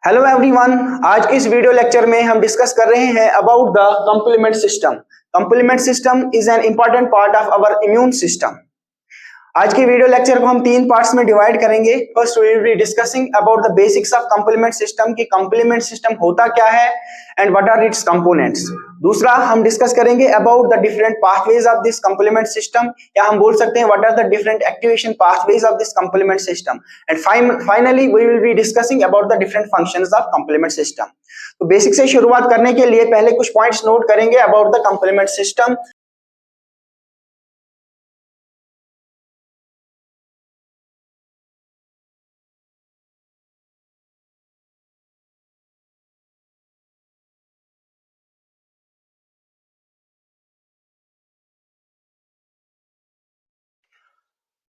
Hello everyone, आज के इस वीडियो लेक्चर में हम डिस्कस कर रहे हैं about the complement system. Complement system is an important part of our immune system. आज के वीडियो लेक्चर को हम तीन पार्ट्स में डिवाइड करेंगे। First we will be discussing about the basics of complement system कि कंप्लीमेंट सिस्टम होता क्या है and what are its components. दूसरा हम डिस्कस करेंगे about the different pathways of this complement system, या हम बोल सकते हैं what are the different activation pathways of this complement system. And finally we will be discussing about the different functions of complement system. तो basic से शुरुआत करने के लिए पहले कुछ पॉइंट्स नोट करेंगे about the complement system.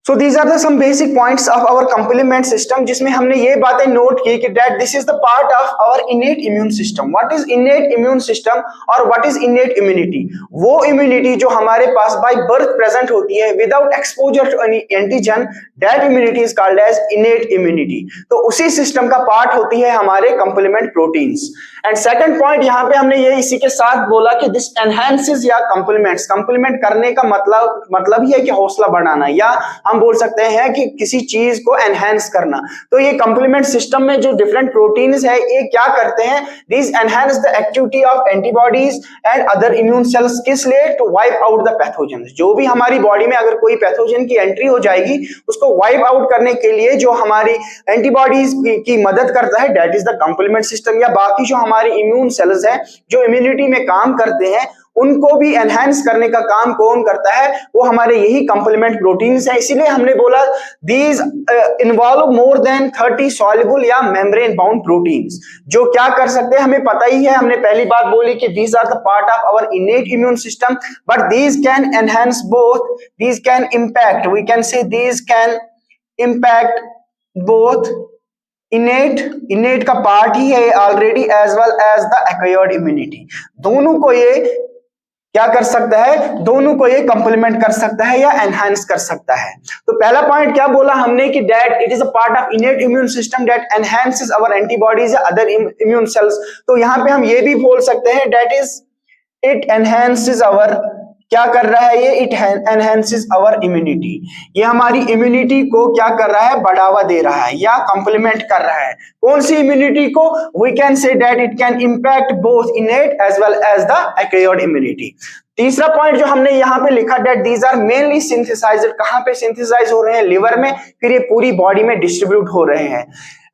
So these are the some basic points of our complement system, जिसमें हमने ये बातें नोट की कि that this is the part of our innate immune system. What is innate immune system और what is innate immunity? वो immunity जो हमारे पास by birth present होती है without exposure to any antigen, that immunity is called as innate immunity. तो उसी system का part होती है हमारे complement proteins. And second point यहाँ पे हमने ये इसी के साथ बोला कि दिस एनहांसेस या कंप्लीमेंट्स, कंप्लीमेंट करने का मतलब ही है कि हौसला बढ़ाना, या हम बोल सकते हैं कि किसी चीज को एनहांस करना। तो ये कंप्लीमेंट सिस्टम में जो डिफरेंट प्रोटीन्स है ये क्या करते हैं, this enhance the activity of antibodies and other immune cells, किस लिए, to wipe out the pathogen. जो भी हमारी बॉडी में अगर कोई पैथोजन की एंट्री हो जाएगी उसको वाइप आउट करने के लिए जो हमारी एंटीबॉडीज की मदद करता है, that is the complement system. या बाकी जो हमारी इम्यून सेल्स हैं जो इम्यूनिटी में काम करते हैं उनको भी एनहांस करने का काम कौन करता है, वो हमारे यही कंप्लीमेंट प्रोटीन्स हैं। इसीलिए हमने बोला these involve more than 30 soluble या मेम्ब्रेन बाउंड प्रोटीन्स, जो क्या कर सकते हैं हमें पता ही है। हमने पहली बात बोली कि these are the part of our innate immune system, but these can enhance both, these can impact, we can say these can impact both innate का पार्ट ही है already as well as the acquired immunity. दोनों को ये क्या कर सकता है, दोनों को ये कंप्लीमेंट कर सकता है या एनहांस कर सकता है। तो पहला पॉइंट क्या बोला हमने कि that it is a part of innate immune system that enhances our antibodies या अदर इम्यून सेल्स। तो यहां पे हम ये भी बोल सकते हैं that is it enhances our, क्या कर रहा है ये, इट एनहांसेस आवर इम्यूनिटी। ये हमारी इम्यूनिटी को क्या कर रहा है, बढ़ावा दे रहा है या कंप्लीमेंट कर रहा है। कौन सी इम्यूनिटी को, we can say that it can impact both innate as well as the acquired immunity. तीसरा पॉइंट जो हमने यहाँ पे लिखा that these are mainly synthesized, कहां पे सिंथेसाइज हो रहे हैं, लिवर में, फिर ये पूरी बॉडी में डिस्ट्रीब्यूट हो रहे हैं।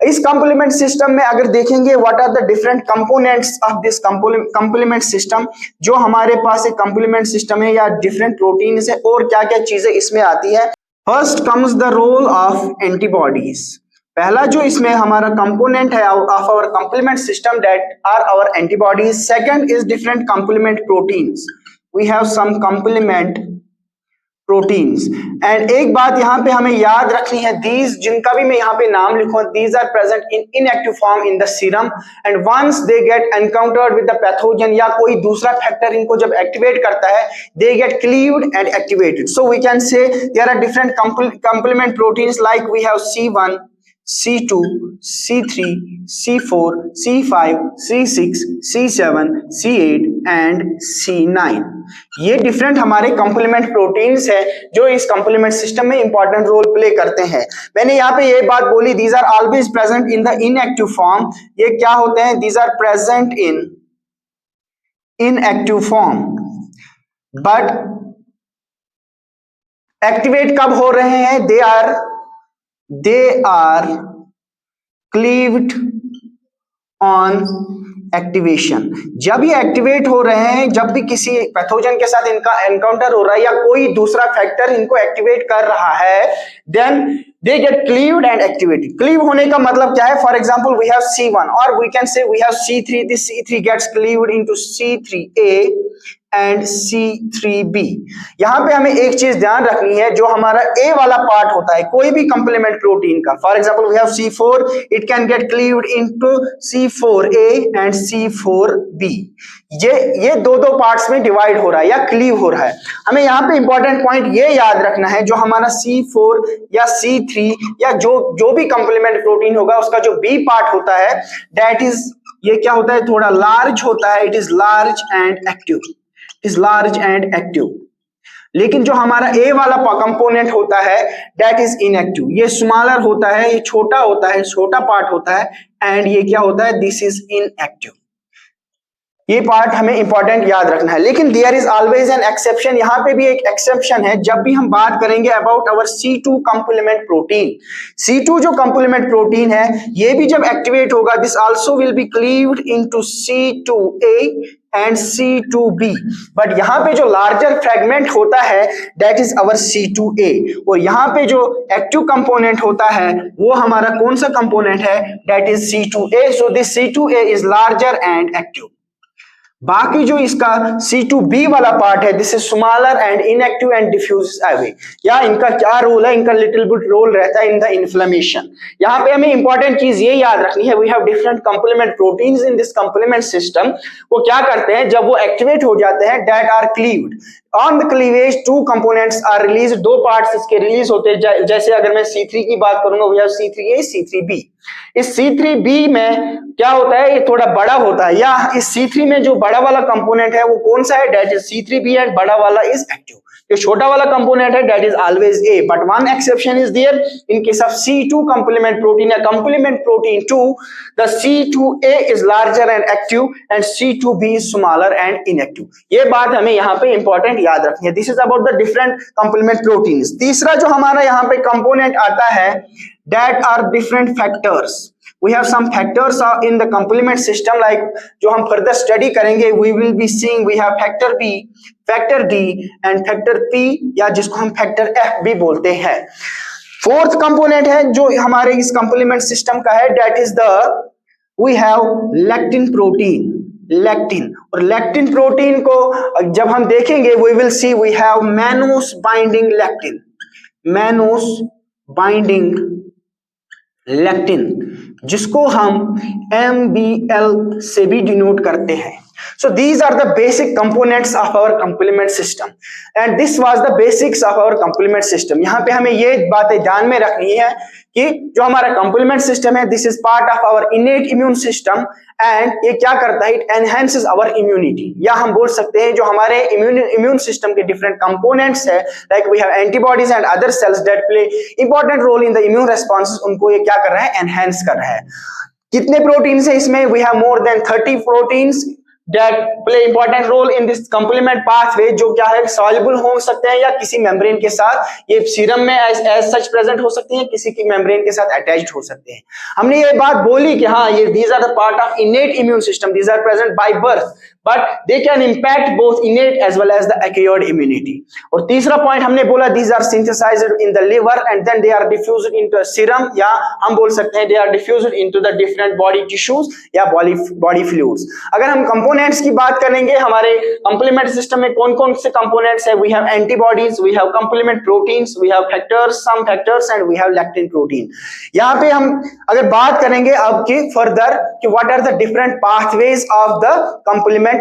इस कंप्लीमेंट सिस्टम में अगर देखेंगे what are the different components of this complement system, जो हमारे पास एक कंप्लीमेंट सिस्टम है या डिफरेंट प्रोटीन्स है और क्या क्या चीजें इसमें आती है। First comes the role of antibodies. पहला जो इसमें हमारा कंपोनेंट है of our complement system that are our antibodies. Second is different complement proteins, we have some complement proteins. And एक बात यहाँ पे हमें याद रखनी है, दीज जिनका भी मैं यहाँ पे नाम लिखूं, these are present in inactive form in the serum and once they get encountered with the pathogen या कोई दूसरा फैक्टर इनको जब एक्टिवेट करता है, they get cleaved and activated. So we can say there are different complement proteins like we have C1, C2, C3, C4, C5, C6, C7, C8 and C9। ये different हमारे complement proteins हैं जो इस complement system में important role play करते हैं। मैंने यहाँ पे ये बात बोली, these are always present in the inactive form. ये क्या होते हैं, these are present in inactive form, but activate कब हो रहे हैं, they are cleaved on activation. जब ये एक्टिवेट हो रहे हैं, जब भी किसी पैथोजन के साथ इनका एनकाउंटर हो रहा है या कोई दूसरा फैक्टर इनको एक्टिवेट कर रहा है, then they get cleaved and activated. Cleave होने का मतलब क्या है, for example we have C1 और we can say we have C3, this C3 gets cleaved into C3A and C3b। यहां पे हमें एक चीज ध्यान रखनी है, जो हमारा ए वाला पार्ट होता है कोई भी कंप्लीमेंट प्रोटीन का, for example we have C4, it can get cleaved into C4a and C4b। ये दो दो पार्ट्स में डिवाइड हो रहा है या क्लीव हो रहा है। हमें यहाँ पे इंपॉर्टेंट पॉइंट ये याद रखना है, जो हमारा C4 या C3 या जो भी कंप्लीमेंट प्रोटीन होगा उसका जो बी पार्ट होता है दैट इज, ये क्या होता है, थोड़ा लार्ज होता है, it is large and active, is large and active. लेकिन जो हमारा ए वाला कंपोनेंट होता है दैट इज इनएक्टिव, ये स्मॉलर होता है, ये छोटा होता है, छोटा पार्ट होता है, एंड ये क्या होता है, दिस इज इनएक्टिव। ये पार्ट हमें इंपॉर्टेंट याद रखना है। लेकिन there is always an exception, यहाँ पे भी एक एक्सेप्शन है। जब भी हम बात करेंगे about our C2 complement protein, C2 जो कंप्लीमेंट प्रोटीन है ये भी जब एक्टिवेट होगा, this also will be cleaved into C2a and C2b। But यहाँ पे जो लार्जर फ्रेगमेंट होता है दैट इज अवर C2a, और यहाँ पे जो एक्टिव कंपोनेंट होता है वो हमारा कौन सा कंपोनेंट है, that is C2a। So this C2a is larger and active. बाकी जो इसका C2b वाला पार्ट है this is smaller and inactive and diffuse away. या इनका क्या रोल है, इनका लिटिल बिट रोल रहता है इन द इन्फ्लेमेशन। यहाँ पे हमें इंपॉर्टेंट चीज ये याद रखनी है, we have different complement proteins in this complement system. वो क्या करते हैं, जब वो एक्टिवेट हो जाते हैं that are cleaved on the cleavage, two components are release, दो पार्ट्स इसके रिलीज होते हैं। जैसे अगर मैं C3 की बात करूंगा वी हैव C3a C3b। इस C3b में क्या होता है, ये थोड़ा बड़ा होता है, या इस C3 में जो बड़ा वाला कंपोनेंट है वो कौन सा है, दैट इज C3b, एंड बड़ा वाला इज एक्टिव। जो छोटा वाला कंपोनेंट है that is always A, but one exception is there in case of C2 complement protein या complement protein 2, the C2a is larger and active and C2b is smaller and inactive. ये बात हमें यहाँ पे इंपॉर्टेंट याद रखनी है। This is about the different complement proteins. तीसरा जो हमारा यहाँ पे कंपोनेंट आता है that are different factors. We have some factors in the complement system, like जो हम further study करेंगे we will be seeing we have factor B, factor D and factor P, या जिसको हम factor F भी बोलते हैं। फोर्थ कंपोनेंट है जो हमारे इस कंप्लीमेंट सिस्टम का है that is the we have lectin protein, lectin. और लेक्टिन प्रोटीन को जब हम देखेंगे we will see we have mannose binding lectin, mannose binding lectin, जिसको हम MBL से भी डिनोट करते हैं। So these are the basic components of our complement system and this was the basics of our complement system। यहाँ पे हमें ये बातें ध्यान में रखनी है कि जो हमारा complement system है this is part of our innate immune system and ये क्या करता है, it enhances our immunity, या हम बोल सकते हैं जो हमारे immune system के different components है like we have antibodies and other cells that play important role in the immune responses, उनको ये क्या कर रहा है, enhance कर रहा है। कितने प्रोटीन्स है इसमें, we have more than 30 proteins that play important role in this complement pathway, जो क्या है soluble हो सकते हैं या किसी मेम्ब्रेन के साथ, ये सीरम में as such present हो सकते हैं, किसी की मेम्ब्रेन के साथ attached हो सकते हैं। हमने ये बात बोली कि हाँ ये these are the part of innate immune system, these are present by birth but they can impact both innate as well as the acquired immunity। और तीसरा पॉइंट हमने बोला these are synthesized in the liver and then they are diffused into serum, या हम बोल सकते हैं they are diffused into the different body tissues या body fluids। अगर हम कंपोनेंट्स की बात करेंगे हमारे कंप्लीमेंट सिस्टम में कौन कौन से कंपोनेंट्स है, we have antibodies, we have complement proteins, we have factors, some factors and we have lectin protein। यहाँ पे हम अगर बात करेंगे अब की फर्दर कि what are the different pathways of the complement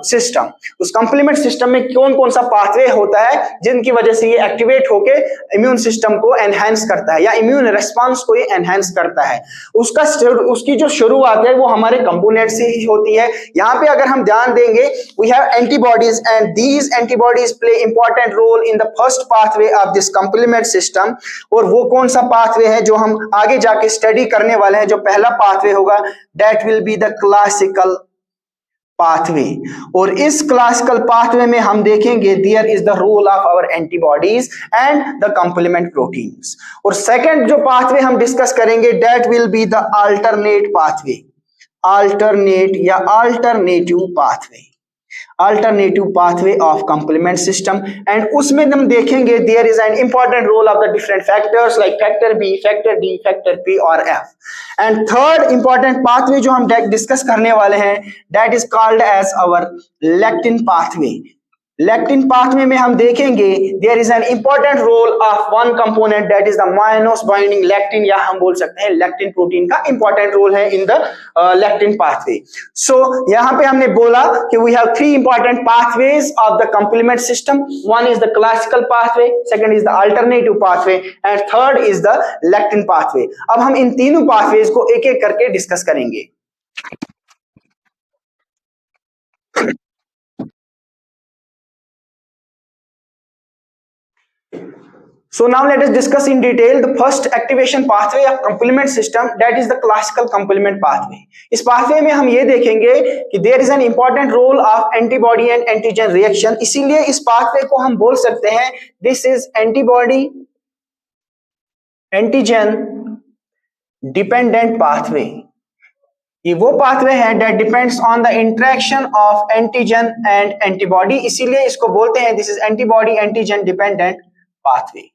system, उस कंप्लीमेंट सिस्टम में कौन कौन सा पाथवे होता है जिनकी वजह से ये एक्टिवेट होके इम्यून सिस्टम को एनहांस करता है या इम्यून रिस्पांस को ये एनहांस करता है। उसकी जो शुरुआत है वो हमारे कंपोनेंट से ही होती है। यहाँ पे अगर हम ध्यान देंगे we have antibodies and these antibodies play important role in the first pathway of this complement system. और वो कौन सा पाथवे है जो हम आगे जाके स्टडी करने वाले हैं, जो पहला पाथवे होगा that will be the classical pathway. और इस क्लासिकल पाथवे में हम देखेंगे there is the role of our antibodies and the complement proteins. और सेकंड जो पाथवे हम डिस्कस करेंगे that will be the alternate pathway, alternate या alternative pathway. Alternative pathway of complement system. And उसमें हम देखेंगे there is an important role of the different factors like factor B, factor D, factor P और F. And third important pathway जो हम discuss करने वाले हैं that is called as our lectin pathway. Lectin pathway में हम देखेंगे there is an important role of one component that is the mannose binding lectin, या हम बोल सकते हैं लेक्टिन प्रोटीन का इंपॉर्टेंट रोल है in the lectin pathway. So यहां पे हमने बोला कि we have three important pathways of the complement system. One is the classical pathway, second is the alternative pathway and third is the lectin pathway. अब हम इन तीनों pathways को एक एक करके डिस्कस करेंगे। So now let us discuss in detail the first activation pathway of complement system, that is the classical complement pathway. इस pathway में हम ये देखेंगे कि there is an important role of antibody and antigen reaction, इसीलिए इस pathway को हम बोल सकते हैं this is antibody antigen dependent pathway। ये वो पाथवे है that depends on the interaction of antigen and antibody, इसीलिए इसको बोलते हैं this is antibody antigen dependent pathway।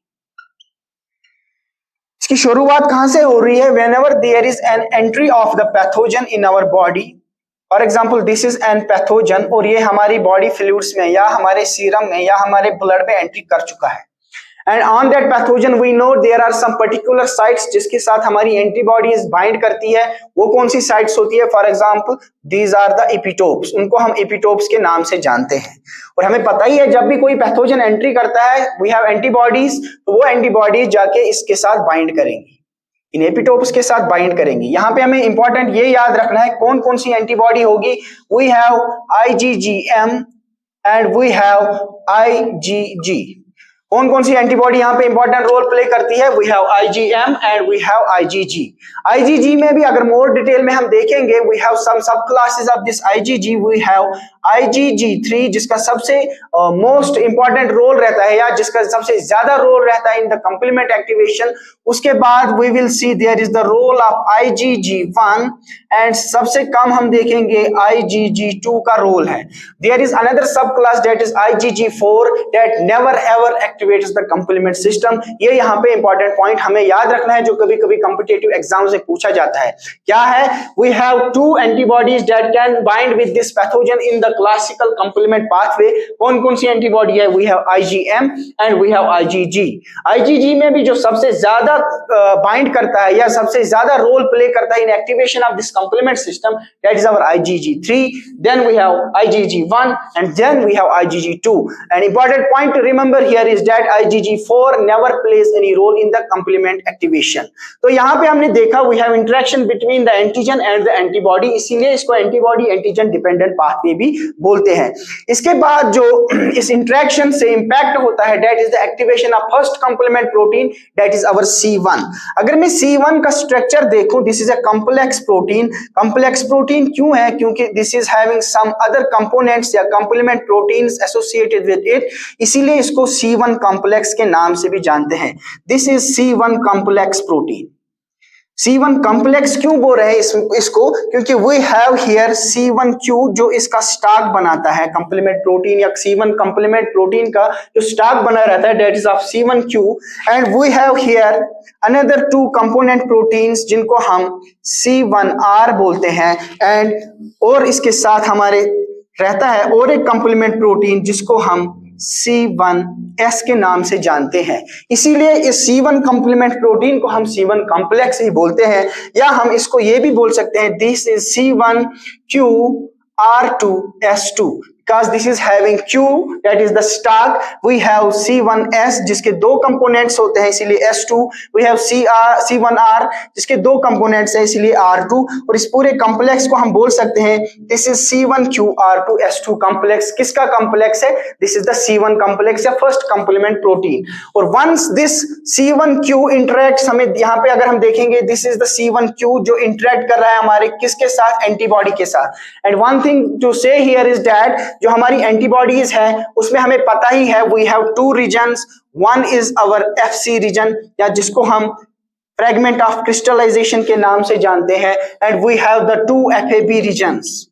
इसकी शुरुआत कहां से हो रही है? whenever there is an entry of the pathogen in our body, for example this is an pathogen और ये हमारी बॉडी फ्लूइड्स में या हमारे सीरम में या हमारे ब्लड में एंट्री कर चुका है। And on that pathogen we know there are some particular sites जिसके साथ हमारी एंटीबॉडीज बाइंड करती है। वो कौन सी साइट्स होती है? For example these are the epitopes, उनको हम एपिटोप्स के नाम से जानते हैं। और हमें पता ही है जब भी कोई पैथोजन एंट्री करता है we have antibodies, तो वो एंटीबॉडीज जाके इसके साथ बाइंड करेंगी, इन एपिटोप्स के साथ बाइंड करेंगी। यहाँ पे हमें इंपॉर्टेंट ये याद रखना है कौन कौन सी एंटीबॉडी होगी। we have IgM and we have IgG। कौन कौन सी एंटीबॉडी यहाँ पे इंपॉर्टेंट रोल प्ले करती है? We have IgM and we have IgG। IgG में भी अगर मोर डिटेल में हम देखेंगे we have some sub classes of this IgG। We have IgG3 जिसका सबसे मोस्ट इंपॉर्टेंट रोल रहता है या जिसका सबसे ज्यादा रोल रहता है इन द कंप्लीमेंट एक्टिवेशन। उसके बाद we will see there is the role of IgG1 and सबसे कम हम देखेंगे IgG2 का रोल है। There is another sub class that is IgG4 that never ever activates the complement system. ये यहाँ पे इंपॉर्टेंट पॉइंट हमें याद रखना है जो कभी कभी कॉम्पिटिटिव एग्जाम से पूछा जाता है। क्या है? We have two antibodies that can bind with this pathogen in the classical complement pathway. कौन कौन सी एंटीबॉडी है? We have IgM and we have IgG। IgG में भी जो सबसे ज्यादा बाइंड करता है या सबसे ज्यादा रोल प्ले करता है in activation of this complement system that is our IgG3, then we have IgG1 and then we have IgG2। An important point to remember here is that IgG4 never plays any role in the complement activation। तो यहाँ पे हमने देखा we have interaction between the antigen and the antibody, इसीलिए इसको antibody antigen dependent pathway भी बोलते हैं। इसके बाद जो इस interaction से impact होता है that is the activation of first complement protein that is our C1। अगर मैं C1 का structure देखूं this is a complex protein। complex protein क्यों है? क्योंकि this is having some other components या complement proteins associated with it, इसीलिए इसको C1 कॉम्प्लेक्स के नाम से भी जानते हैं। This is C1 complex protein. C1 complex क्यों बोल रहे हैं इसको? क्योंकि वी हैव हियर C1Q जो इसका स्टार्क बनाता है कंप्लीमेंट प्रोटीन या C1 कंप्लीमेंट प्रोटीन का जो स्टार्क बना रहता है that is of C1Q and we have here another two component proteins जिनको हम C1R बोलते हैं एंड और इसके साथ हमारे रहता है और एक कंप्लीमेंट प्रोटीन जिसको हम C1S के नाम से जानते हैं। इसीलिए इस C1 कंप्लीमेंट प्रोटीन को हम C1 कॉम्प्लेक्स ही बोलते हैं या हम इसको ये भी बोल सकते हैं this is C1QR2S2 because this is having Q that is the stark, we have C1S जिसके दो कंपोनेंट्स होते हैं इसीलिए S2, we have C1R जिसके दो कंपोनेंट्स हैं इसीलिए R2 और इस पूरे कॉम्प्लेक्स को हम बोल सकते हैं this is C1QR2S2 कॉम्प्लेक्स। किसका कॉम्प्लेक्स है? this is the C1 complex या फर्स्ट कंप्लीमेंट प्रोटीन। और once this C1Q interacts, हमें यहाँ पे अगर हम देखेंगे this is the C1Q जो इंटरेक्ट कर रहा है हमारे किसके साथ? एंटीबॉडी के साथ। And one thing to say here is that जो हमारी एंटीबॉडीज है उसमें हमें पता ही है we have two regions, one is our FC region या जिसको हम फ्रेगमेंट ऑफ क्रिस्टलाइजेशन के नाम से जानते हैं and we have the two FAB regions.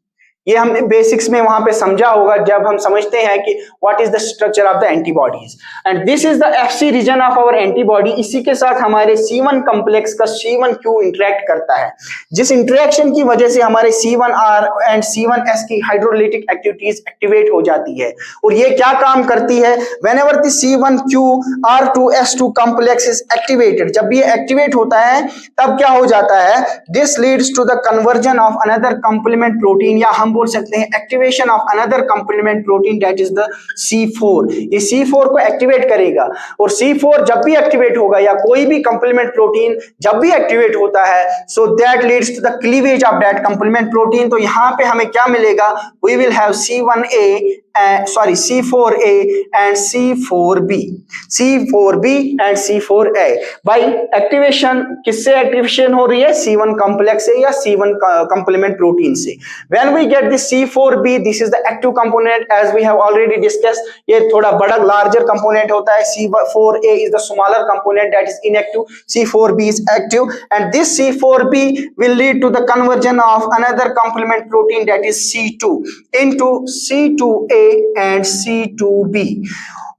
ये हमने बेसिक्स में वहां पे समझा होगा जब हम समझते हैं कि what is the structure of the antibodies and this is the FC region of our antibody. इसी के साथ हमारे C1 कॉम्प्लेक्स का C1Q इंटरेक्ट करता है, जिस इंटरेक्शन की वजह से हमारे C1R एंड C1S की हाइड्रोलाइटिक एक्टिविटीज एक्टिवेट हो जाती है। और ये क्या काम करती है? Whenever the C1Q/R2S2 complex is activated, जब ये एक्टिवेट होता है तब क्या हो जाता है? This leads to the conversion of another complement protein, या हम बोल सकते हैं activation of another complement protein that is the C4। ये C4 को एक्टिवेट करेगा, और C4 जब भी एक्टिवेट होगा या कोई भी कंप्लीमेंट प्रोटीन जब भी एक्टिवेट होता है, so that leads to the cleavage of that complement protein. तो यहां पे हमें क्या मिलेगा? We will have C4A and C4B and C4A। भाई एक्टिवेशन किससे एक्टिवेशन हो रही है? C1 कॉम्प्लेक्स से या C1 कंप्लीमेंट प्रोटीन से। When we get the C4B, this is the active component as we have already discussed। ये थोड़ा बड़ा larger component होता है। C4A is the smaller component that is inactive, C4B is active, and this C4B will lead to the conversion of another complement protein that is C2 into C2A and C2B।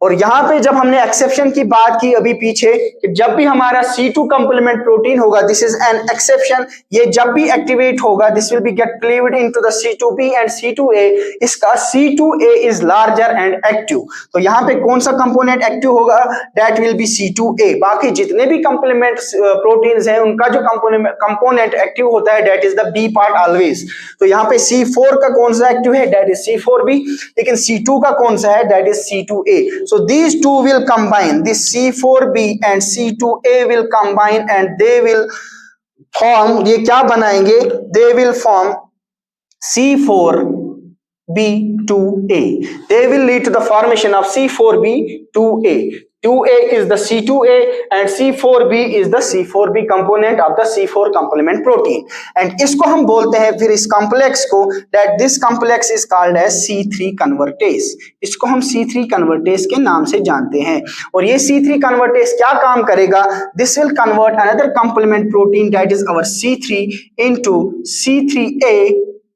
और यहां पे जब हमने exception की बात की अभी पीछे कि जब भी हमारा C2 कंप्लीमेंट प्रोटीन होगा, दिस इज एन एक्सेप्शन, ये जब भी एक्टिवेट होगा this will be get cleaved into the C2B and C2A। इसका C2A is larger and active. तो यहां पे कौन सा कंपोनेंट एक्टिव होगा? That will B C2A। बाकी जितने भी कंप्लीमेंट प्रोटीन्स हैं उनका जो कंपोनेंट एक्टिव होता है that is the B part always. तो यहां पे C4 का कौन सा एक्टिव है? That is C4B। लेकिन C2 का कौन सा है? That is C2A। So these two will combine, this C4B and C2A will combine and they will form, ये क्या बनाएंगे? They will form C4B2A। They will lead to the formation of C4B2A। 2A is the C2A and C4B is the C4B component of the C4 complement protein। and इसको हम बोलते हैं फिर इस complex को that this complex is called as C3 convertase। इसको हम C3 convertase के नाम से जानते हैं। और ये C3 convertase क्या काम करेगा? This will convert another complement protein that is our C3 into C3A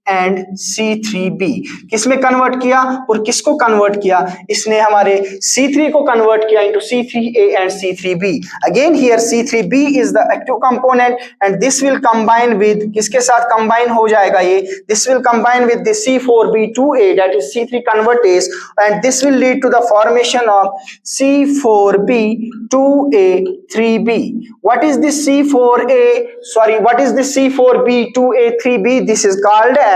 and C3B। किसमें कन्वर्ट किया और किसको कन्वर्ट किया? इसने हमारे C3 को कन्वर्ट किया into C3A and C3B। Again here C3B is the active component and this will combine with, किसके साथ कंबाइन हो जाएगा ये? This will combine with the C4B2A that is C3 convertase and this will lead to the formation of C4B2A3B। What is this what is this C4B2A3B? This is called as,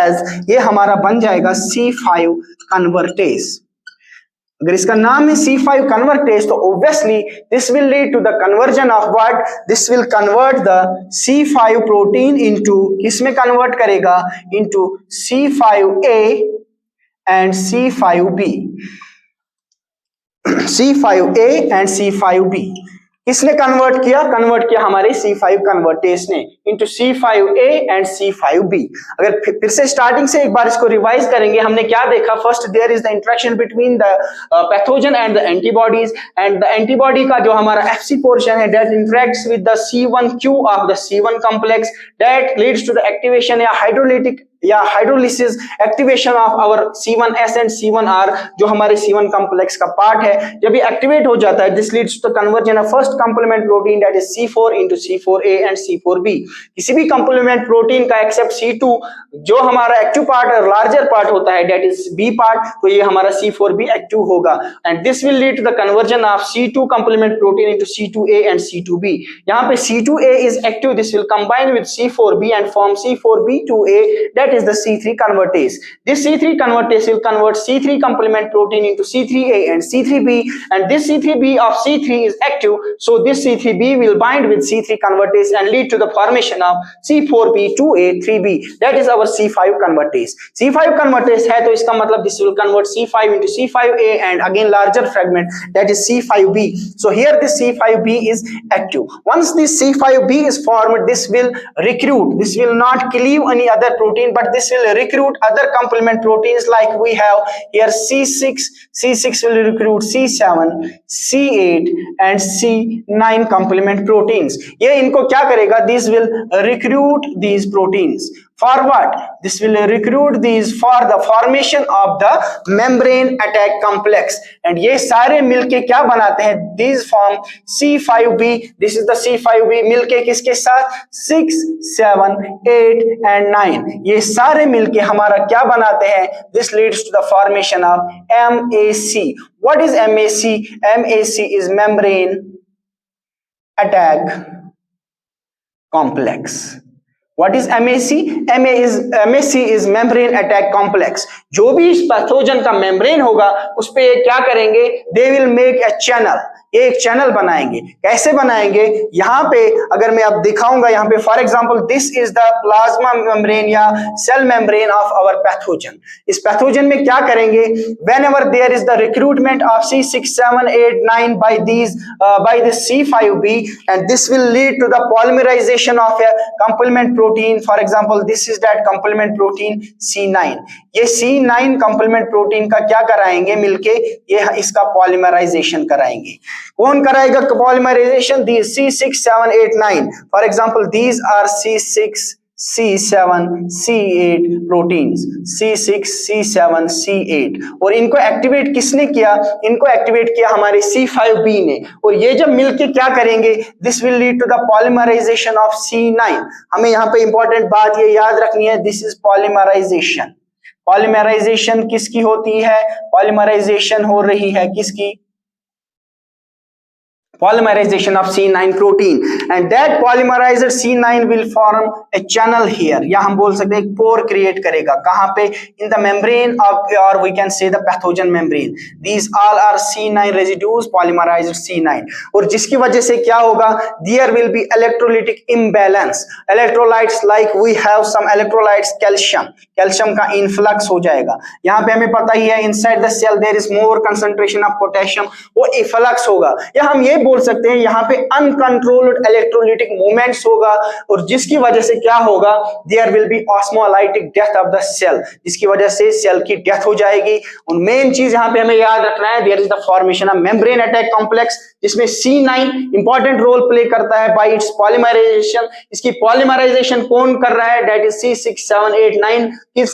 ये हमारा बन जाएगा C5 कन्वर्टेस। अगर इसका नाम है C5 कन्वर्टेस तो obviously this will lead to the conversion of what? This will convert the C5 protein into, किसमें कन्वर्ट करेगा? into C5A and C5B। C5A and C5B किसने कन्वर्ट किया? कन्वर्ट किया हमारे C5 कन्वर्टेस ने into C5A and C5B। अगर फिर से स्टार्टिंग से एक बार इसको रिवाइज करेंगे, हमने क्या देखा? First there is the interaction between the pathogen and the antibodies, and the antibody का जो हमारा FC पोर्शन है that interacts with the C1Q of the C1 complex that leads to the activation या hydrolytic या hydrolysis activation of our C1S and C1R जो हमारे C1 complex का part है। जब ये एक्टिवेट हो जाता है this leads to the conversion of first complement protein that is C4 into C4A and C4B। किसी भी कंप्लीमेंट प्रोटीन का एक्सेप्ट C2 जो हमारा एक्टिव पार्ट और लार्जर पार्ट होता है दैट इज B पार्ट, तो ये हमारा C4B एक्टिव होगा and this will lead to the conversion of C2 complement protein into C2A and C2B। यहाँ पे C2A is active, this will combine with C4B and form C4B2A that is the C3 convertase। This C3 convertase will convert C3 complement protein into C3A and C3B and this C3B of C3 is active, so this C3B will bind with C3 convertase and lead to the formation of C4B2A3B that is our C5 convertase। C5 convertase है तो इसका मतलब this will convert C5 into C5A and again larger fragment that is C5B। So here this C5B is active। Once this C5B is formed, this will recruit, this will not cleave any other protein but this will recruit other complement proteins like we have here C6 will recruit C7, C8 and C9 complement proteins। ये इनको क्या करेगा? This will recruit these proteins For what? This will recruit these for the formation of the membrane attack complex. And ये सारे मिलके क्या बनाते हैं? These form C5b. This is the C5b मिलके किसके साथ? 6, 7, 8 and 9. ये सारे मिलके हमारा क्या बनाते हैं? This leads to the formation of MAC. What is MAC? MAC is membrane attack complex. What is MAC? MAC is membrane attack complex. जो भी इस पैथोजन का मेम्ब्रेन होगा उस पे ये क्या करेंगे? They will make a channel. ये एक चैनल बनाएंगे. कैसे बनाएंगे? यहाँ पे अगर मैं अब दिखाऊंगा, यहाँ पे for example this is the plasma membrane या cell membrane of our pathogen. इस पैथोजन में क्या करेंगे? whenever there is the recruitment of C6, 7, 8, 9 by this C5b, and this will lead to the polymerization of a complement protein. For example, this is that complement protein C9. ये C9 complement protein का क्या कराएंगे? मिलके ये इसका polymerisation कराएंगे. कौन कराएगा polymerisation? These C6, 7, 8, 9. For example, these are C6, C7, C8 proteins. C6, C7, C8. और इनको एक्टिवेट किसने किया? इनको एक्टिवेट किया हमारे C5b ने. और ये जब मिलके क्या करेंगे? This will lead to the polymerization of C9. हमें यहाँ पे इंपॉर्टेंट बात ये याद रखनी है. This is polymerization. पॉलीमराइजेशन किसकी होती है? पॉलीमराइजेशन हो रही है किसकी? polymerization of C9 protein, and that polymerized C9 will form a channel here. या हम बोल सकते हैं एक पोर क्रिएट करेगा. कहाँ पे? In the membrane of, or we can say the pathogen membrane. These all are C9 residues, polymerized C9. और जिसकी वजह से क्या होगा? There will be electrolytic imbalance. Electrolytes like we have some electrolytes calcium. Calcium का influx हो जाएगा. यहाँ पे हमें पता ही है inside the cell there is more concentration of potassium. वो इफ्लक्स होगा. या हम ये बोल सकते हैं यहाँ पे अनकंट्रोल्ड इलेक्ट्रोलाइटिक मूवमेंट्स होगा और जिसकी वजह से क्या होगा? There will be osmolytic death of the cell, जिसकी वजह से सेल की डेथ हो जाएगी. और मेन चीज यहाँ पे हमें याद रखना है, there is the formation of membrane attack complex, जिसमें C9 इंपॉर्टेंट रोल प्ले करता है बाय इट्स पॉलीमराइजेशन. इसकी पॉलीमराइजेशन कौन कर रहा है? That is C6, 7, 8, 9.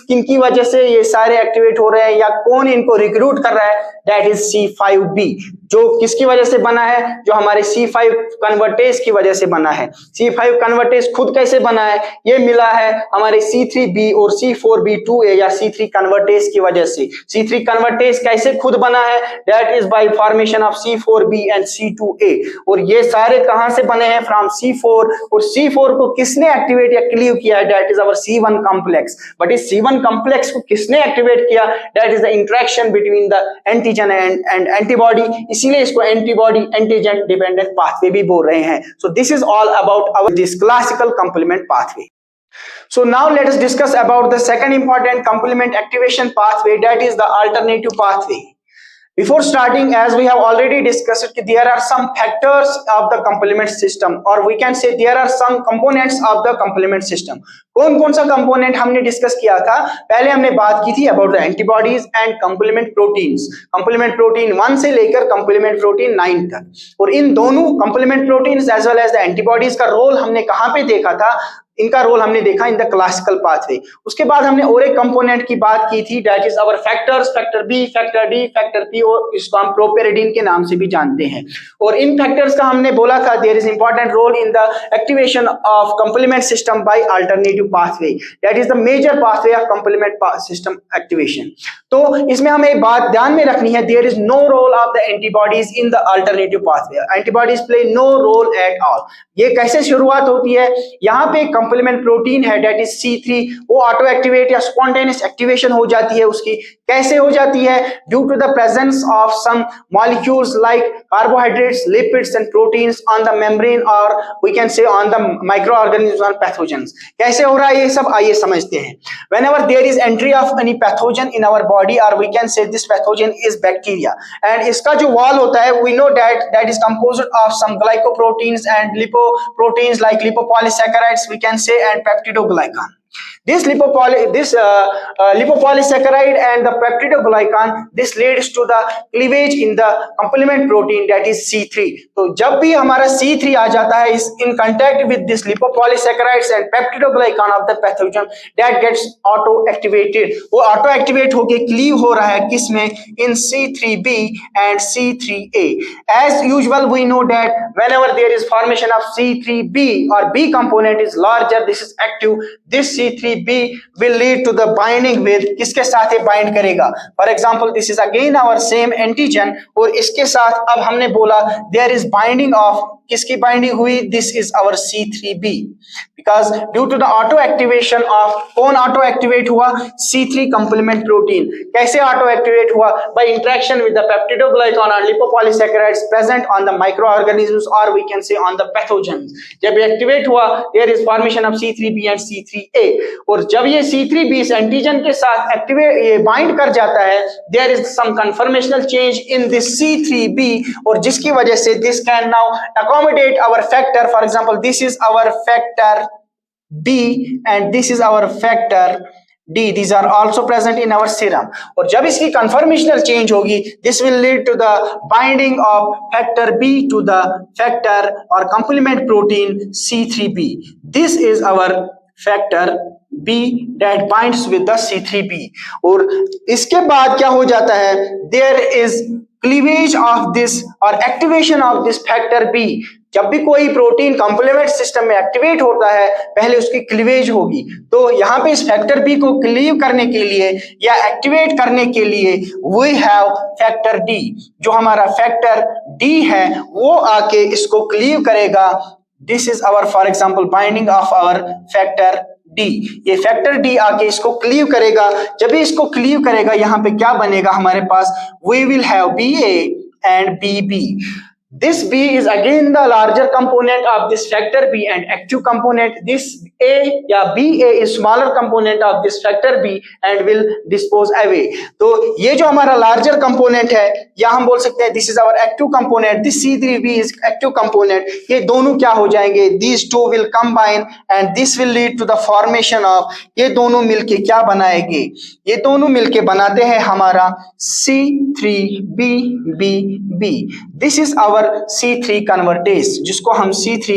किनकी वजह से ये सारे एक्टिवेट हो रहे हैं या कौन इनको रिक्रूट कर रहा है? दैट इज C5b, जो किसकी वजह से बना है? जो हमारे C5 कन्वर्टेज की वजह से बना है. C5 कन्वर्टेज खुद कैसे बना है? ये मिला है हमारे C3b और C4b2a या C3 कन्वर्टेज की वजह से. C3 कन्वर्टेज कैसे खुद बना है? That is by formation of C4b and C2a. और ये सारे कहां से बने हैं? From C4. और C4 को किसने एक्टिवेट या क्लीव किया है? That is our C1 complex. But इस C1 कॉम्प्लेक्स को किसने एक्टिवेट किया? That is the interaction between the antigen and antibody. इसीलिए इसको एंटीबॉडी एंटीजन डिपेंडेंट पाथवे भी बोल रहे हैं. So this is all about our this classical complement pathway. So now let us discuss about the second important complement activation pathway, that is the alternative pathway. Before starting, as we have already discussed, there are some factors of the complement system, or we can say there are some components of the complement system. कौन कौन सा component हमने discuss किया था? पहले हमने बात की थी about the antibodies and complement proteins. Complement protein 1 से लेकर कंप्लीमेंट प्रोटीन 9 तक. और इन दोनों complement proteins as well as the antibodies का रोल हमने कहां पे देखा था? इनका रोल हमने देखा इन द क्लासिकल पाथवे. उसके बाद हमने और एक कंपोनेंट की बात की थी, that is our factors, factor B, factor D, factor P, और इसको हम प्रोपेरिडिन के नाम से भी जानते हैं. और इन फैक्टर्स का हमने बोला था there is important role in the activation of complement system by alternative pathway. That is the major pathway of complement system activation. तो इसमें हमें बात ध्यान में रखनी है, there is no role of the antibodies in the alternative pathway. Antibodies play no role at all. ये कैसे शुरुआत होती है? यहाँ पे कंप्लीमेंट प्रोटीन है दैट इज C3, वो ऑटो एक्टिवेट या स्पॉन्टेनियस एक्टिवेशन हो जाती है उसकी. कैसे हो जाती है? Due to the presence of some molecules like carbohydrates, lipids and proteins on the membrane, और we can say on the microorganism और पैथोजेंस. कैसे हो रहा है ये सब? आइए समझते हैं. whenever there is entry of any pathogen in our body, or we can say this pathogen is bacteria, and इसका जो wall होता है we know that is composed of some glycoproteins and lipoproteins like lipopolysaccharides we can say and peptidoglycan. Lipopolysaccharide and the peptidoglycan, this leads to the cleavage in the complement protein, that is C3. तो जब भी हमारा C3 आ जाता है in contact with this lipopolysaccharides and peptidoglycan of the pathogen, that gets auto activated. वो auto activate होके cleave हो रहा है किसमें? In C3b and C3a. As usual, we know that whenever there is formation of C3b or B component is larger, this is active. This C3b will lead to the binding with, किसके साथ ये bind करेगा? For example, this is again our same antigen और इसके साथ अब हमने बोला there is binding of, किसकी बाइंडिंग हुई? This is our C3b because due to the auto activation of, कौन ऑटो एक्टिवेट हुआ? C3 complement protein. कैसे ऑटो एक्टिवेट हुआ? By interaction with the peptidoglycan और lipopolysaccharides present on the microorganisms और we can say on the pathogens. जब activate हुआ there is formation of C3b and C3a और जब ये C3b इस एंटीजन के साथ एक्टिवेट ये बाइंड कर जाता है there is some conformational change in this C3b और जिसकी वजह से this can now accommodate our factor. For example, this is our factor B and this is our factor D. These are also present in our serum. और जब इसकी conformational change होगी, this will lead to the binding of factor B to the factor or complement protein C3b. This is our factor B that binds with the C3b. और इसके बाद क्या हो जाता है? There is cleavage of this or activation of this factor B. जब भी कोई प्रोटीन कॉम्प्लीमेंट सिस्टम में एक्टिवेट होता है पहले उसकी क्लीवेज होगी. तो यहाँ पे इस फैक्टर बी को क्लीव करने के लिए या एक्टिवेट करने के लिए वी हैव फैक्टर डी. जो हमारा फैक्टर डी है वो आके इसको क्लीव करेगा. This is our for example binding of our factor D. ये फैक्टर डी आके इसको क्लीव करेगा. जब भी इसको क्लीव करेगा यहाँ पे क्या बनेगा हमारे पास? We will have B A and B B. This B is again the larger component of this factor B and active component. This A या BA is smaller component of this factor B and will dispose away. तो ये जो हमारा larger component है या हम बोल सकते हैं this is our active component. This C3B is active component. ये दोनों क्या हो जाएंगे? These two will combine and this will lead to the formation of, ये दोनों मिलके क्या बनाएंगे? ये दोनों मिलके बनाते हैं हमारा C3BBB. This is our C3 convertase जिसको हम C3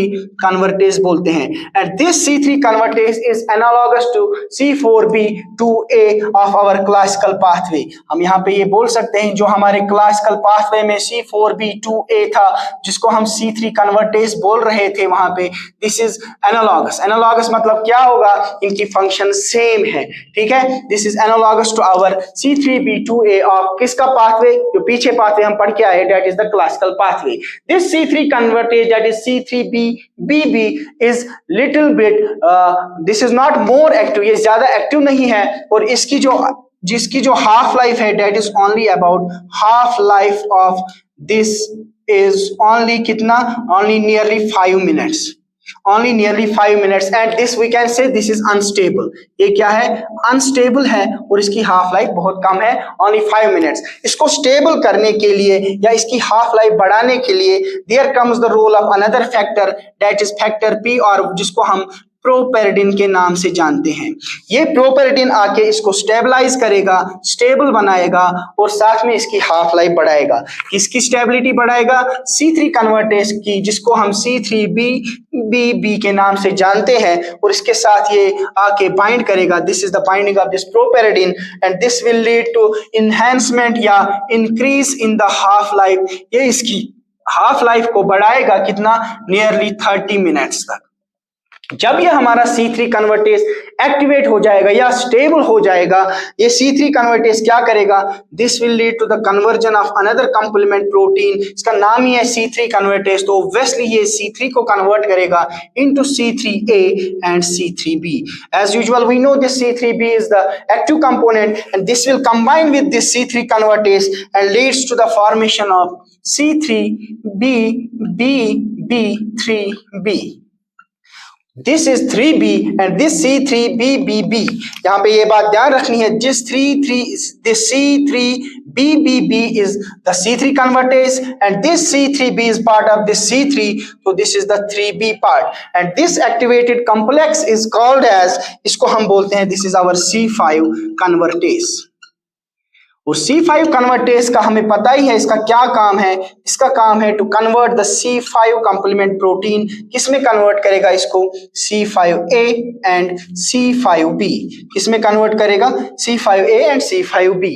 convertase बोलते हैं. And this C3 convertase is analogous to C4b2A of our classical pathway. हम यहाँ पे ये बोल सकते हैं जो हमारे classical pathway में C4b2A था जिसको हम C3 convertase बोल रहे थे वहां पे this is analogous. Analogous मतलब क्या होगा? इनकी function same है. ठीक है. This is analogous to our C3b2A of किसका pathway? जो पीछे pathway हम पढ़ के आए that is the classical pathway. This C3 convertase that is C3BBB is little bit this is not more active. ये ज्यादा एक्टिव नहीं है और जिसकी जो हाफ लाइफ है that is only about half life of this is only कितना? Only nearly 5 minutes. Only nearly 5 minutes and this we can say this is unstable. ये क्या है? Unstable है और इसकी हाफ लाइफ बहुत कम है only 5 minutes. इसको स्टेबल करने के लिए या इसकी हाफ लाइफ बढ़ाने के लिए there comes the role of another factor that is factor P और जिसको हम प्रोपेरिडिन के नाम से जानते हैं. ये प्रोपेरिडिन आके इसको स्टेबलाइज करेगा, स्टेबल बनाएगा और साथ में इसकी हाफ लाइफ बढ़ाएगा. किसकी स्टेबिलिटी बढ़ाएगा? C3 कन्वर्टेज की जिसको हम C3BBB के नाम से जानते हैं और इसके साथ ये आके बाइंड करेगा. This is the binding of this properdin and this will lead to enhancement या increase in the half life. ये इसकी हाफ लाइफ को बढ़ाएगा कितना? नियरली 30 मिनट्स तक. जब ये हमारा C3 कन्वर्टेज एक्टिवेट हो जाएगा या स्टेबल हो जाएगा ये C3 कन्वर्टेज क्या करेगा? This will lead to the conversion of another complement protein. इसका नाम ही है C3 कन्वर्टेज. तो ऑब्वियसली ये C3 को कन्वर्ट करेगा into C3A and C3B. As usual we know this C3B is the active component and this will combine with this C3 convertase and leads to the formation of C3BBB3B. This is 3B and this C3BBB. यहाँ पे ये बात ध्यान रखनी है this C3 BBB is the C3 convertase and this C3B is part of this C3, so this is the 3B part and this activated complex is called as, इसको हम बोलते हैं this is our C5 convertase। वो C5 convertase का हमें पता ही है इसका क्या काम है, इसका काम है to convert the C5 complement protein, किसमें कन्वर्ट करेगा इसको, C5A एंड C5B, किसमें कन्वर्ट करेगा, C5A एंड C5B।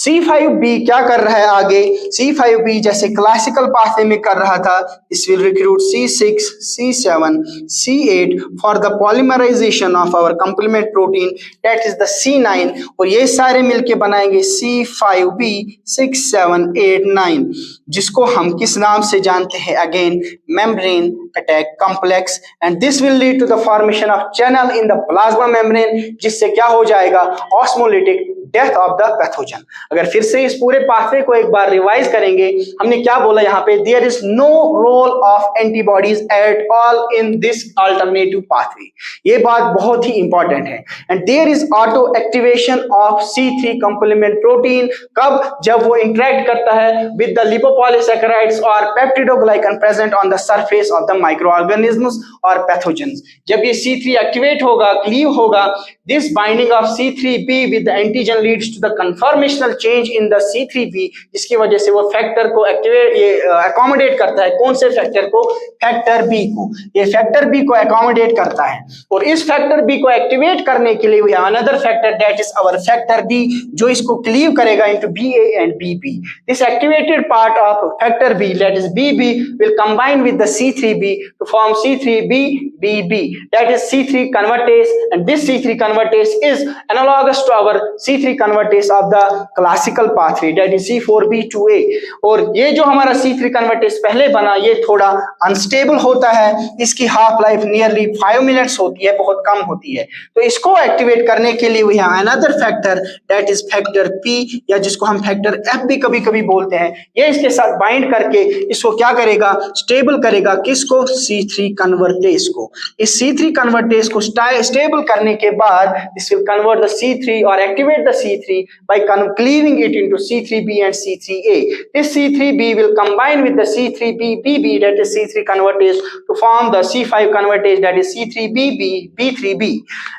C5B क्या कर रहा है आगे, C5B जैसे क्लासिकल पाथवे में कर रहा था, this will recruit C6, C7, C8 for the polymerization of our complement protein that is the C9 और ये सारे मिलके बनाएंगे C5B 6, 7, 8, 9 जिसको हम किस नाम से जानते हैं, again membrane attack complex and this will lead to the formation of channel in the plasma membrane जिससे क्या हो जाएगा, osmolytic death of the pathogen. अगर फिर से इस पूरे पाथवे को एक बार रिवाइज करेंगे, हमने क्या बोला यहाँ पे, there is no role of antibodies at all in this alternative pathway, ये बात बहुत ही इंपॉर्टेंट है। And there is auto activation of C3 complement protein, कब, जब वो इंटरेक्ट करता है विद द लिपोपॉलीसैकेराइड्स और peptidoglycan present on the surface of the microorganisms और पैथोजेंस। जब ये C3 एक्टिवेट होगा, क्लीव होगा, this binding of C3B with the antigen leads to the conformational change in the C3B जिसकी वजह से वो फैक्टर को एक्टिवेट, ये अकोमोडेट करता है, कौन से फैक्टर को, फैक्टर बी को, ये फैक्टर बी को अकोमोडेट करता है और इस फैक्टर बी को एक्टिवेट करने के लिए we have another factor that is our factor D जो इसको क्लीव करेगा into BA and BB। This activated part of factor B that is BB will combine with the C3B to form C3BBB that is C3 convertase and this C3 convertase is analogous to our C3 convertase of the classical pathway that is C4B2A और ये जो हमारा C3 convertase पहले बना ये थोड़ा unstable होता है, इसकी हाफ लाइफ नियरली 5 मिनट्स होती है, बहुत कम होती है, तो इसको एक्टिवेट करने के लिए यहाँ another factor that is factor P या जिसको हम फैक्टर F भी कभी कभी बोलते हैं, ये इसके साथ बाइंड करके इसको क्या करेगा, स्टेबल करेगा, किसको, C3 कन्वर्टेज को। इस C3 कन्वर्टेज को स्टेबल करने के बाद this will convert the C3 और activate the C3 by cleaving it into C3B and C3A. This C3B will combine with the C3BBB that is C3 convertase to form the C5 convertase that is C3BB B3B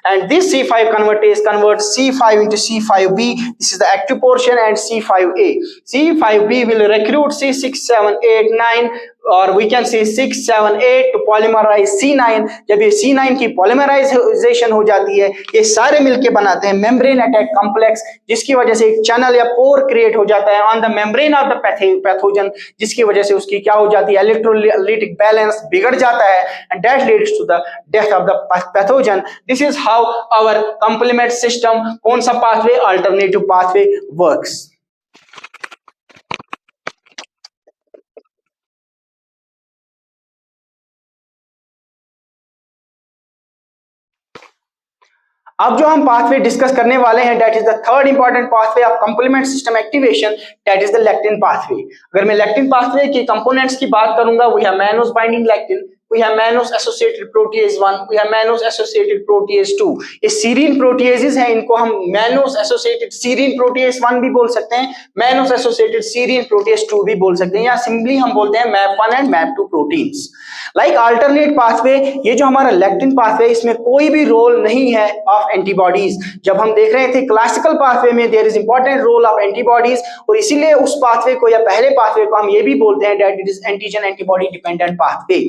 and this C5 convertase converts C5 into C5B. This is the active portion and C5A. C5B will recruit C6, 7, 8, 9 और we can say 6, 7, 8 to polymerize C9। जब ये C9 की polymerisation हो जाती है, ये सारे मिलके बनाते हैं मेम्ब्रेन अटैक कॉम्प्लेक्स जिसकी वजह से एक चैनल या पोर क्रिएट हो जाता है on the membrane of the pathogen जिसकी वजह से उसकी क्या हो जाती है, इलेक्ट्रोलाइटिक बैलेंस बिगड़ जाता है and that leads to the death of the pathogen. This is how our complement system, कौन सा पाथवे, अल्टरनेटिव पाथवे वर्क्स। अब जो हम पाथवे डिस्कस करने वाले हैं that is the third important pathway of complement system activation that is the lectin pathway. अगर मैं लेक्टिन पाथवे के कंपोनेंट्स की बात करूंगा, we have mannose binding lectin, we have mannose associated protease 1, we have mannose associated protease 2। ये serine proteases हैं, इनको हम mannose associated serine protease 1 भी बोल सकते हैं, mannose associated serine protease 2 भी बोल सकते हैं, या सिंपली हम बोलते हैं MAP1 and MAP2 proteins. Like alternate pathway, ये जो हमारा लेक्टिन पाथवे इसमें कोई भी रोल नहीं है ऑफ एंटीबॉडीज। जब हम देख रहे थे क्लासिकल पाथवे में there is important role of antibodies और इसीलिए उस पाथवे को या पहले पाथवे को हम ये भी बोलते हैं that it is antigen antibody dependent pathway.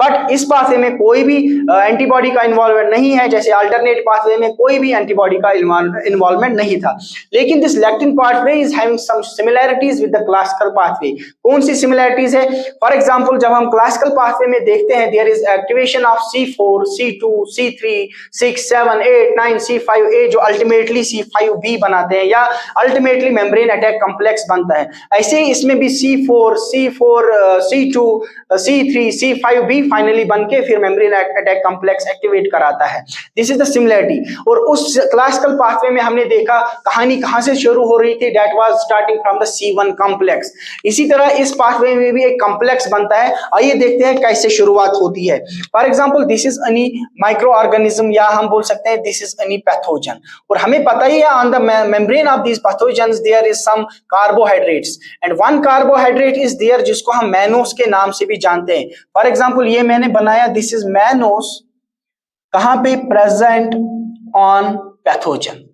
But इस पाथवे में कोई भी एंटीबॉडी का इन्वॉल्वमेंट नहीं है, जैसे अल्टरनेट पाथवे में कोई भी एंटीबॉडी का इन्वॉल्वमेंट नहीं था। लेकिन this lectin pathway is having some similarities with the classical pathway. कौन सी सिमिलैरिटीज है? फॉर एग्जांपल जब हम क्लासिकल पाथवे में देखते हैं there is activation of C4, C2, C3, 6, 7, 8, 9, C5A जो अल्टीमेटली C5B बनाते हैं या अल्टीमेटली मेम्ब्रेन अटैक कॉम्प्लेक्स बनता है। ऐसे ही इसमें भी C4, C2, C3, C5B finally बन के फिर मेम्ब्रेन अटैक कॉम्प्लेक्स एक्टिवेट कराता है। This is the similarity. और उस क्लासिकल पाथवे में हमने देखा कहानी कहां से शुरू हो रही थी, that was starting from the C1 complex. इसी तरह इस पाथवे में भी एक कॉम्प्लेक्स बनता है। आइए देखते हैं कैसे शुरुआत होती है। For example this is any micro organism, या हम बोल सकते हैं दिस इज एनी पैथोजन। और हमें पता ही है on the membrane of this pathogens there is some carbohydrates and one carbohydrate is there जिसको हम मैनोस के नाम से भी जानते हैं। फॉर एग्जांपल ये मैंने बनाया, दिस इज मैनोस, कहां पे, प्रेजेंट ऑन पैथोजन,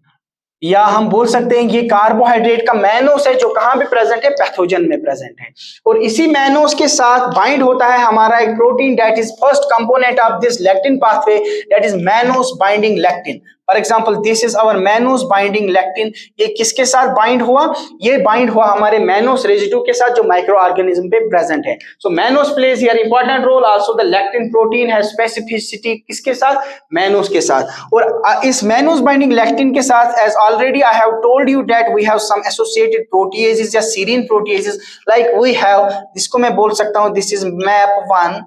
या हम बोल सकते हैं ये कार्बोहाइड्रेट का मैनोस है जो कहां पे प्रेजेंट है, पैथोजन में प्रेजेंट है। और इसी मैनोस के साथ बाइंड होता है हमारा एक protein, that is first component of this lectin pathway, that is mannose binding lectin. For example this is our mannose binding lectin. ये किसके साथ बाइंड हुआ, ये बाइंड हुआ हमारे मैनोस रेजिड्यू के साथ जो माइक्रो ऑर्गेनिज्म पे प्रेजेंट है। So mannose plays here important role, also the lectin protein has specificity किसके साथ, मैनोस के साथ। और इस मैनोस बाइंडिंग लेक्टिन के साथ as already I have told you that we have some associated proteases या serine proteases, like we have, जिसको मैं बोल सकता हूं दिस इज MAP1,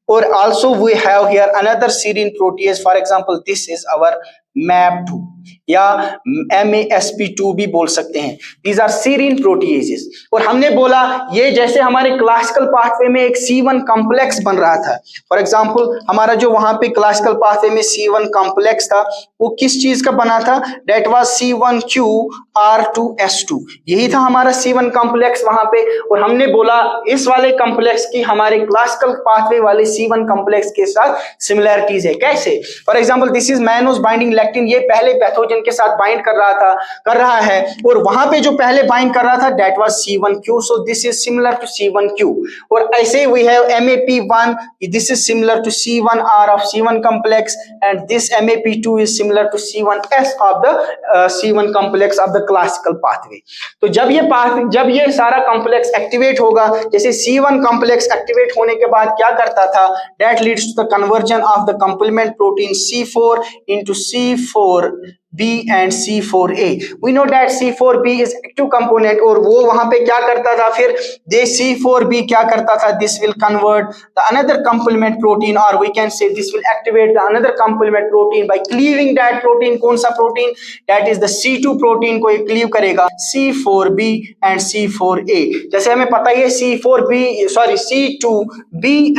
और also we have here another serine protease, for example this is our MAP2 या MASP2 भी बोल सकते हैं। These are serine proteases। और हमने बोला ये जैसे हमारे क्लासिकल पाथवे में एक C1 कॉम्प्लेक्स बन रहा था। फॉर एग्जांपल हमारा जो वहां पे क्लासिकल पाथवे में C1 कॉम्प्लेक्स था वो किस चीज का बना था, डेट वाज C1Q2R2S2, यही था हमारा C1 कॉम्प्लेक्स वहां पे। और हमने बोला इस वाले कॉम्प्लेक्स की हमारे क्लासिकल पाथवे वाले C1 कॉम्प्लेक्स के साथ सिमिलरिटीज है। कैसे, for example this is mannose binding lectin, ये पहले पैथोजन के साथ बाइंड कर रहा है, और वहां पे जो पहले बाइंड कर रहा था that was C1Q, so this is similar to C1Q। और ऐसे we have MAP1, this is similar to C1R of C1 complex, and this MAP2 is similar to C1S of the C1 complex of the classical pathway. तो जब ये सारा complex activate होगा, जैसे C1 complex activate होने के बाद क्या करता था, that leads to the conversion of the complement protein C4 into C4B and C4A। We know that C4B is active component, और वो वहां पे क्या करता था, फिर C4B क्या करता था, this will convert the another complement protein, or we can say this will activate the another complement protein by cleaving that protein। कौन सा protein, that is the C2 protein को ये क्लीव करेगा C4B and C4A। जैसे हमें पता ही है C2B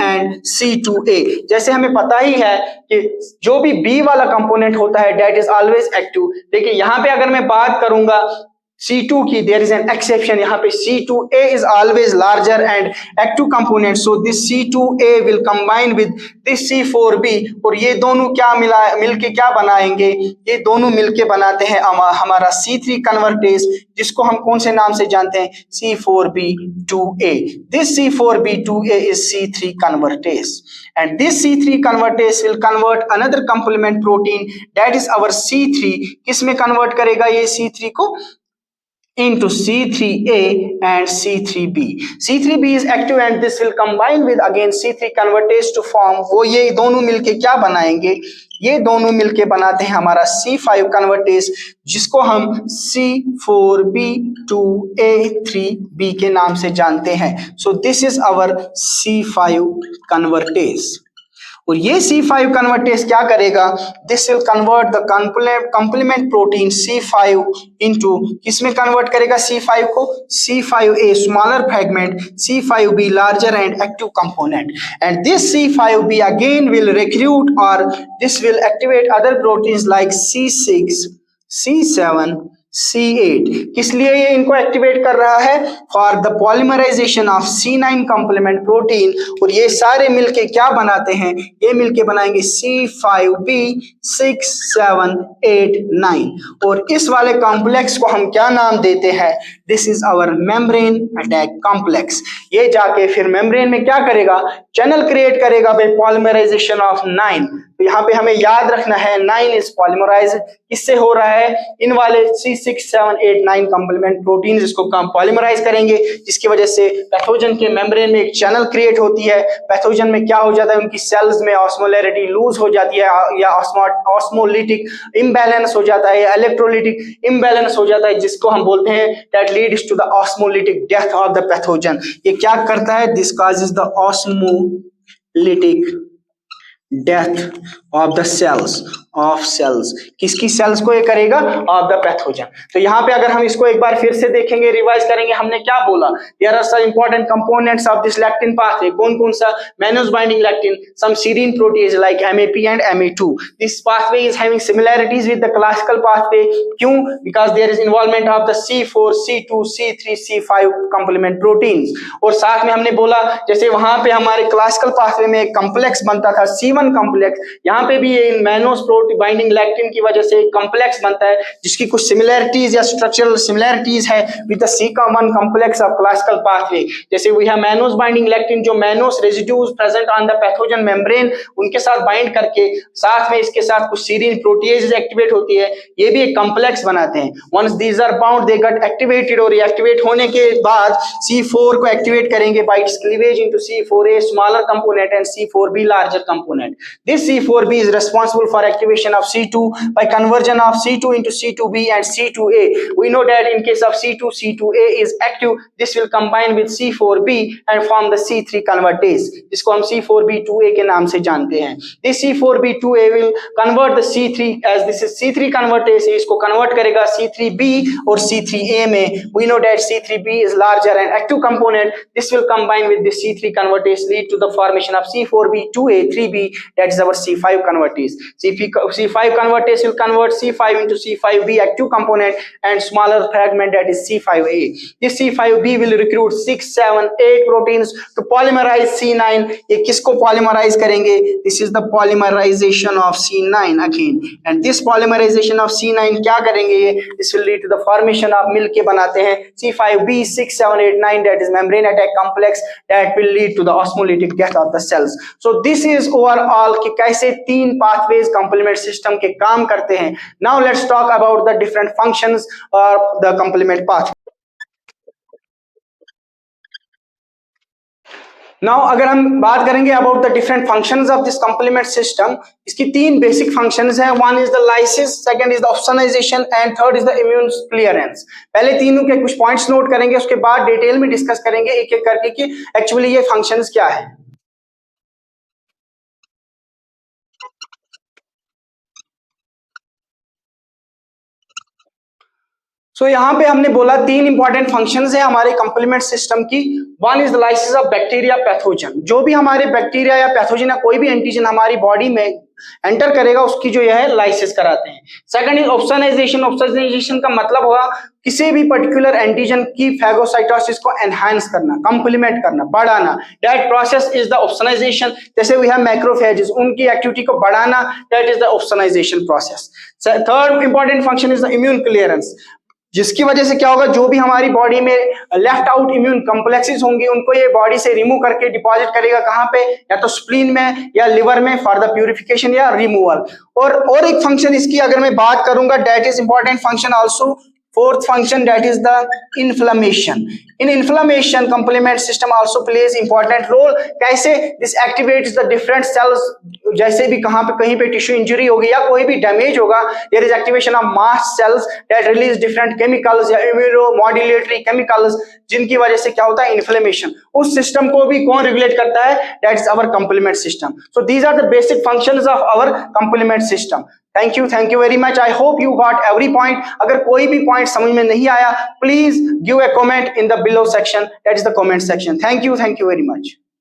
and C2A, जैसे हमें पता ही है कि जो भी B वाला कंपोनेंट होता है that is always एक्टिव। देखिए यहाँ पे अगर मैं बात करूंगा C2 की, there is an exception, यहाँ पे C2A is always larger and active component, so this C2A will combine with this C4B, और ये दोनों क्या मिलके क्या बनाएंगे, ये दोनों मिलके बनाते हैं हमारा C3 कन्वर्टेज, जिसको हम कौन से नाम से जानते हैं, C4B2A। This C4B2A is C3 convertase, and this C3 convertase will convert another complement protein, that is our C3, किसमें कन्वर्ट करेगा ये C3 को, into C3A and C3B। C3B is active and this will combine with again C3 convertase to form, वो ये दोनों मिलके क्या बनाएंगे, ये दोनों मिलके बनाते हैं हमारा C5 कन्वर्टेज, जिसको हम C4B2A3B के नाम से जानते हैं। So this is our C5 convertase. और ये C5 कन्वर्टेज क्या करेगा, this will convert the complement protein C5 into, किसमें कन्वर्ट करेगा C5 को, C5A smaller fragment, C5B larger and active component, and this C5B again will recruit और this will activate other proteins like C6, C7, C8। किस लिए ये इनको activate कर रहा है, for the polymerization of C9 complement protein. और ये सारे मिलके क्या बनाते हैं, ये मिलके बनाएंगे C5B 6, 7, 8, 9। और इस वाले कॉम्प्लेक्स को हम क्या नाम देते हैं, this is our membrane attack complex. ये जाके फिर मेम्ब्रेन में क्या करेगा, चैनल क्रिएट करेगा बाय पॉलीमराइजेशन ऑफ 9। तो यहाँ पे हमें याद रखना है 9 इज पॉलीमराइज, किससे हो रहा है, इन वाले C6, 7, 8, 9 कॉम्प्लीमेंट प्रोटीन इसको पॉलीमराइज करेंगे, जिसकी वजह से पैथोजन के मेम्ब्रेन में एक चैनल क्रिएट होती है। पैथोजन में क्या हो जाता है, उनकी सेल्स में ऑस्मोलैरिटी लूज हो जाती है, या ऑस्मोलिटिक इम्बैलेंस हो जाता है, इलेक्ट्रोलिटिक इम्बैलेंस हो जाता है, जिसको हम बोलते हैं that leads to the osmolytic death of the pathogen. ये क्या करता है, this causes the osmolytic death of the cells, of cells, किसकी सेल्स को ये करेगा? Of the pathogen. तो यहाँ पे अगर हम इसको एक बार फिर से देखेंगे, रिवाइज करेंगे, हमने क्या बोला? There are some important components of this lectin pathway. कौन कौन सा? Mannose binding lectin, some serine protease like MAP and MA2। This pathway is having similarities with the classical pathway. क्यों? Because there is involvement of the C4, C2, C3, C5 complement proteins. और साथ में हमने बोला जैसे वहां पे हमारे क्लासिकल पाथवे में एक कॉम्प्लेक्स बनता था C1 कॉम्प्लेक्स, यहाँ पे भी ये मैनोस बाइंडिंग लैक्टिन की वजह से एक कॉम्प्लेक्स बनता है जिसकी कुछ सिमिलैरिटीज या स्ट्रक्चरल सिमिलैरिटीज है with the C1 complex of classical pathway. जैसे we have mannose binding lectin, जो mannose residues present on the pathogen membrane उनके साथ बाइंड करके साथ में इसके साथ कुछ सीरीन प्रोटीएज एक्टिवेट होती है, ये भी एक कॉम्प्लेक्स बनाते हैं। Once these are bound they get activated और एक्टिवेट होने के बाद C4 को एक्टिवेट करेंगे by its cleavage into C4a smaller component and C4b larger component. This C4b is responsible for activation of C2 by conversion of C2 into C2b and C2a. We know that in case of C2, C2a is active, this will combine with C4b and form the C3 convertase, जिसको हम C4b2a के नाम से जानते हैं। This C4b2a will convert the C3 as this is C3 convertase, इसको convert करेगा C3b और C3a में। We know that C3b is larger and active component. This will combine with the C3 convertase, lead to the formation of C4b2a 3b, that is our C5 convertase. C5 convertase will convert C5 into C5b active component and smaller fragment, that is C5a. This C5b will recruit 6, 7, 8 proteins to polymerize C9. ये किसको polymerize करेंगे? This is the polymerization of C9 again. And this polymerization of C9 क्या करेंगे? ये this will lead to the formation of मिल के बनाते हैं C5b 6, 7, 8, 9, that is membrane attack complex, that will lead to the osmolytic death of the cells. So this is overall कि कैसे तीन pathways complement system के काम करते हैं। Now let's talk about the different functions of the complement pathway. Now अगर हम बात करेंगे about the different functions of this complement system, इसकी तीन basic functions हैं। One is the lysis, second is the opsonization and third is the immune clearance। पहले तीनों के कुछ points note करेंगे, उसके बाद डिटेल में डिस्कस करेंगे एक एक करके कि एक्चुअली ये functions क्या है। सो यहाँ पे हमने बोला तीन इंपॉर्टेंट फंक्शंस है हमारे कंप्लीमेंट सिस्टम की। One is the lysis of bacteria pathogen, जो भी हमारे बैक्टीरिया या पैथोजन या कोई भी एंटीजन हमारी बॉडी में एंटर करेगा उसकी जो है लाइसिस कराते हैं। Second is opsonization. ऑप्सोनाइजेशन का मतलब हुआ किसी भी पर्टिकुलर एंटीजन की फैगोसाइटोसिस को एनहांस करना, कंप्लीमेंट करना, बढ़ाना, that process is the opsonization. जैसे वी हैव मैक्रोफेजेस, उनकी एक्टिविटी को बढ़ाना, that is the opsonization process. Third important function is the immune clearance, जिसकी वजह से क्या होगा, जो भी हमारी बॉडी में लेफ्ट आउट इम्यून कॉम्प्लेक्सेस होंगे उनको ये बॉडी से रिमूव करके डिपॉजिट करेगा कहाँ पे, या तो स्प्लीन में या लिवर में फॉर द प्यूरिफिकेशन या रिमूवल। और एक फंक्शन इसकी अगर मैं बात करूंगा, that is important function also, fourth function, that is the inflammation. In inflammation complement system also plays important role। कैसे? This activates the different cells, जैसे भी कहाँ पे कहीं पे टिश्यू इंजरी होगी या कोई भी डैमेज होगा, there is activation of mast cells that release different chemicals या immunomodulatory chemicals, जिनकी वजह से क्या होता है, इन्फ्लेमेशन। उस सिस्टम को भी कौन रेगुलेट करता है? That is our complement system. So these are the basic functions of our complement system. Thank you very much. I hope you got every point. अगर कोई भी पॉइंट समझ में नहीं आया, please give a comment in the below section, that is the comment section. Thank you very much.